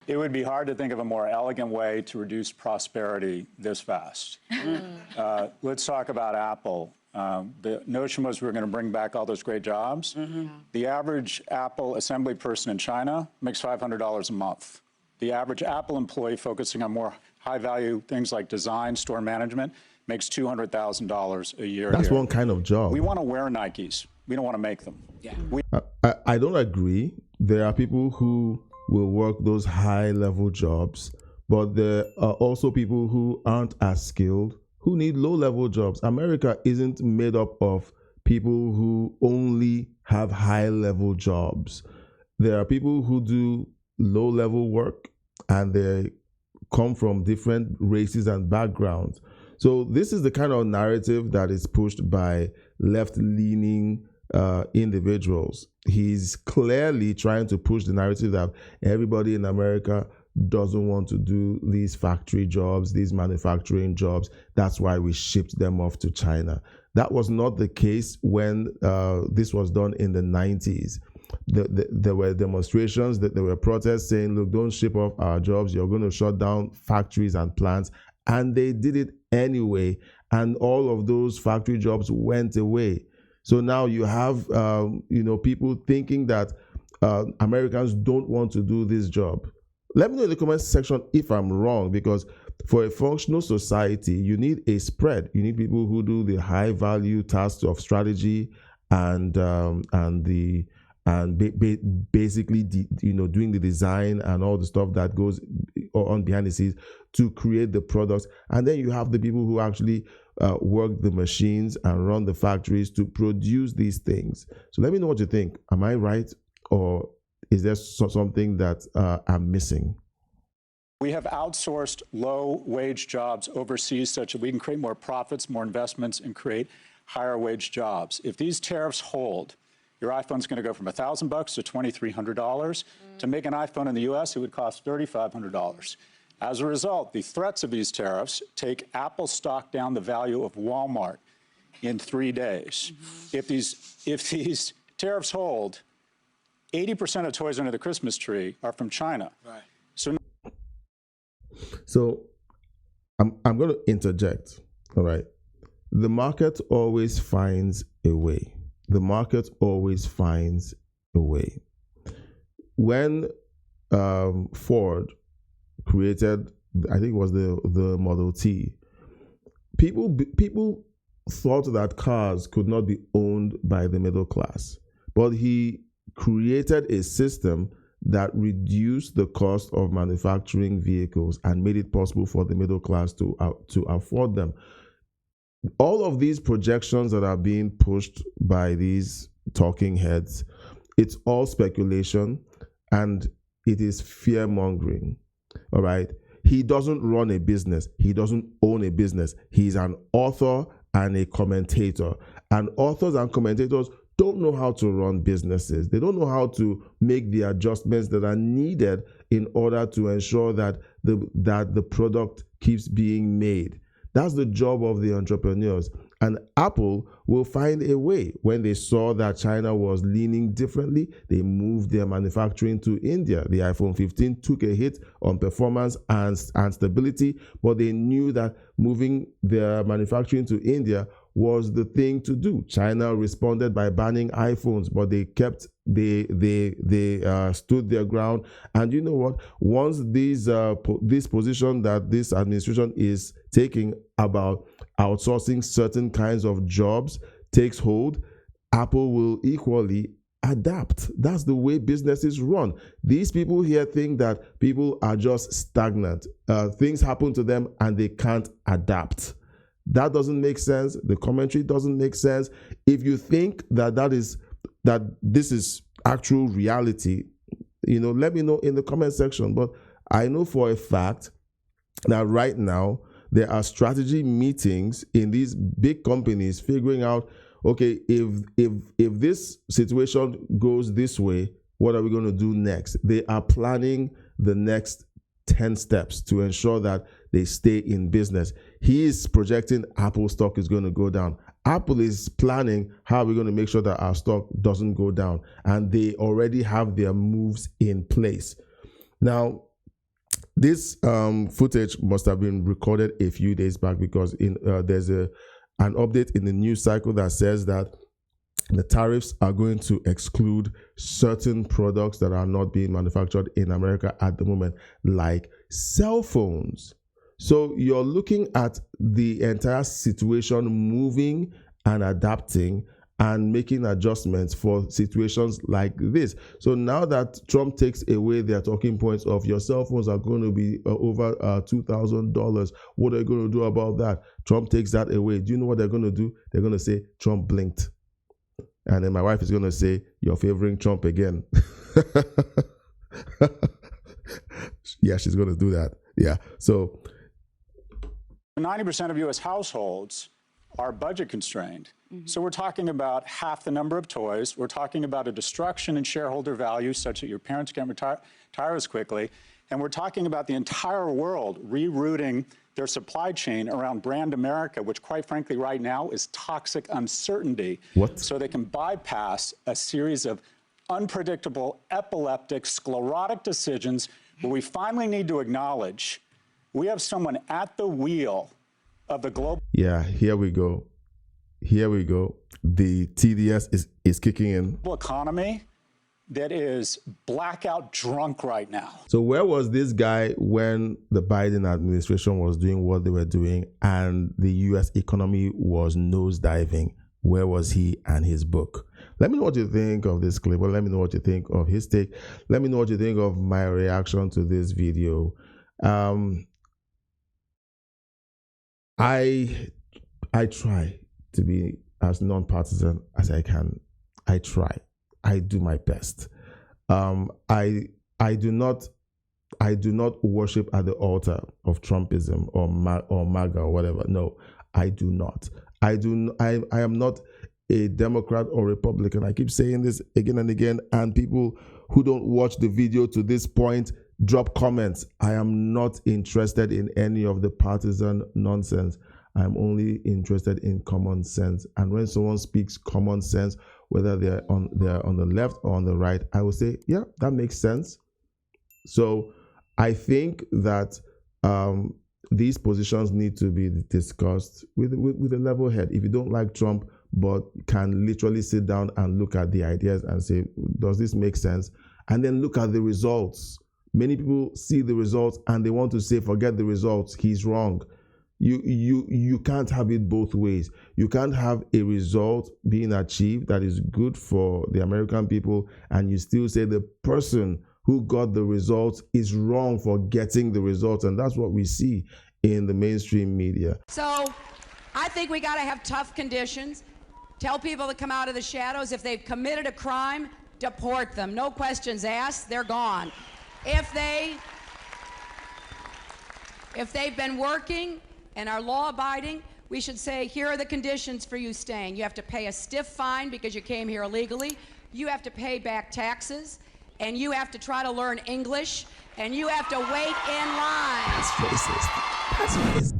It would be hard to think of a more elegant way to reduce prosperity this fast. Let's talk about Apple. The notion was we were going to bring back all those great jobs. The average Apple assembly person in China makes $500 a month. The average Apple employee focusing on more high-value things like design, store management, makes $200,000 a year. That's one kind of job. We want to wear Nikes. We don't want to make them. Yeah. I don't agree. There are people who will work those high-level jobs, but there are also people who aren't as skilled, who need low-level jobs. America isn't made up of people who only have high-level jobs. There are people who do low-level work, and they come from different races and backgrounds. So this is the kind of narrative that is pushed by left-leaning individuals. He's clearly trying to push the narrative that everybody in America doesn't want to do these factory jobs, these manufacturing jobs. That's why we shipped them off to China. That was not the case when this was done in the 90s. There were demonstrations, there were protests saying, look, don't ship off our jobs. You're going to shut down factories and plants. And they did it anyway. And all of those factory jobs went away. So now you have, people thinking that Americans don't want to do this job. Let me know in the comments section if I'm wrong, because for a functional society, you need a spread. You need people who do the high value tasks of strategy basically doing the design and all the stuff that goes on behind the scenes to create the products. And then you have the people who actually work the machines and run the factories to produce these things. So let me know what you think. Am I right, or is there something that I'm missing? We have outsourced low-wage jobs overseas such that we can create more profits, more investments, and create higher-wage jobs. If these tariffs hold, your iPhone's going to go from $1,000 to $2,300. To make an iPhone in the U.S., it would cost $3,500. As a result, the threats of these tariffs take Apple stock down the value of Walmart in 3 days. If these tariffs hold, 80% of toys under the Christmas tree are from China. Right. So I'm going to interject. All right. The market always finds a way. The market always finds a way. When Ford created, I think it was the Model T, people thought that cars could not be owned by the middle class, but he created a system that reduced the cost of manufacturing vehicles and made it possible for the middle class to afford them. All of these projections that are being pushed by these talking heads, it's all speculation and it is fear-mongering. All right. He doesn't run a business. He doesn't own a business. He's an author and a commentator. And authors and commentators don't know how to run businesses. They don't know how to make the adjustments that are needed in order to ensure that the product keeps being made. That's the job of the entrepreneurs. And Apple will find a way. When they saw that China was leaning differently, they moved their manufacturing to India. The iPhone 15 took a hit on performance and stability, but they knew that moving their manufacturing to India was the thing to do. China responded by banning iPhones, but they stood their ground. And you know what? Once this position that this administration is taking about outsourcing certain kinds of jobs takes hold, Apple will equally adapt. That's the way businesses run. These people here think that people are just stagnant. Things happen to them and they can't adapt. That doesn't make sense. The commentary doesn't make sense. If you think that this is actual reality, let me know in the comment section. But I know for a fact that right now there are strategy meetings in these big companies figuring out, okay, if this situation goes this way, what are we going to do next? They are planning the next 10 steps to ensure that they stay in business. He is projecting Apple stock is going to go down. Apple is planning how we're going to make sure that our stock doesn't go down. And they already have their moves in place. Now, This footage must have been recorded a few days back because there's an update in the news cycle that says that the tariffs are going to exclude certain products that are not being manufactured in America at the moment, like cell phones. So you're looking at the entire situation moving and adapting and making adjustments for situations like this. So now that Trump takes away their talking points of your cell phones are going to be over $2,000, what are you going to do about that? Trump takes that away. Do you know what they're going to do? They're going to say Trump blinked. And then my wife is going to say, you're favoring Trump again. Yeah, she's going to do that. Yeah. So 90% of U.S. households are budget constrained. So we're talking about half the number of toys. We're talking about a destruction in shareholder value such that your parents can't retire as quickly. And we're talking about the entire world rerouting their supply chain around brand America, which quite frankly right now is toxic uncertainty. What? So they can bypass a series of unpredictable, epileptic, sclerotic decisions where we finally need to acknowledge we have someone at the wheel of the global. Yeah, here we go. Here we go. The TDS is kicking in. Economy that is blackout drunk right now. So where was this guy when the Biden administration was doing what they were doing and the U.S. economy was nosediving? Where was he and his book? Let me know what you think of this clip. Or let me know what you think of his take. Let me know what you think of my reaction to this video. I try to be as non-partisan as I can. I try. I do my best. I do not worship at the altar of Trumpism or MAGA or whatever. No, I do not. I am not a Democrat or Republican. I keep saying this again and again, and people who don't watch the video to this point drop comments. I am not interested in any of the partisan nonsense. I'm only interested in common sense. And when someone speaks common sense, whether they're on the left or on the right, I will say, yeah, that makes sense. So I think that these positions need to be discussed with a level head. If you don't like Trump, but can literally sit down and look at the ideas and say, does this make sense? And then look at the results. Many people see the results and they want to say, forget the results, he's wrong. You can't have it both ways. You can't have a result being achieved that is good for the American people and you still say the person who got the results is wrong for getting the results. And that's what we see in the mainstream media. So I think we got to have tough conditions. Tell people to come out of the shadows. If they've committed a crime, deport them. No questions asked, they're gone. If they've been working and are law-abiding, we should say, here are the conditions for you staying. You have to pay a stiff fine because you came here illegally. You have to pay back taxes, and you have to try to learn English, and you have to wait in line. That's racist. That's racist.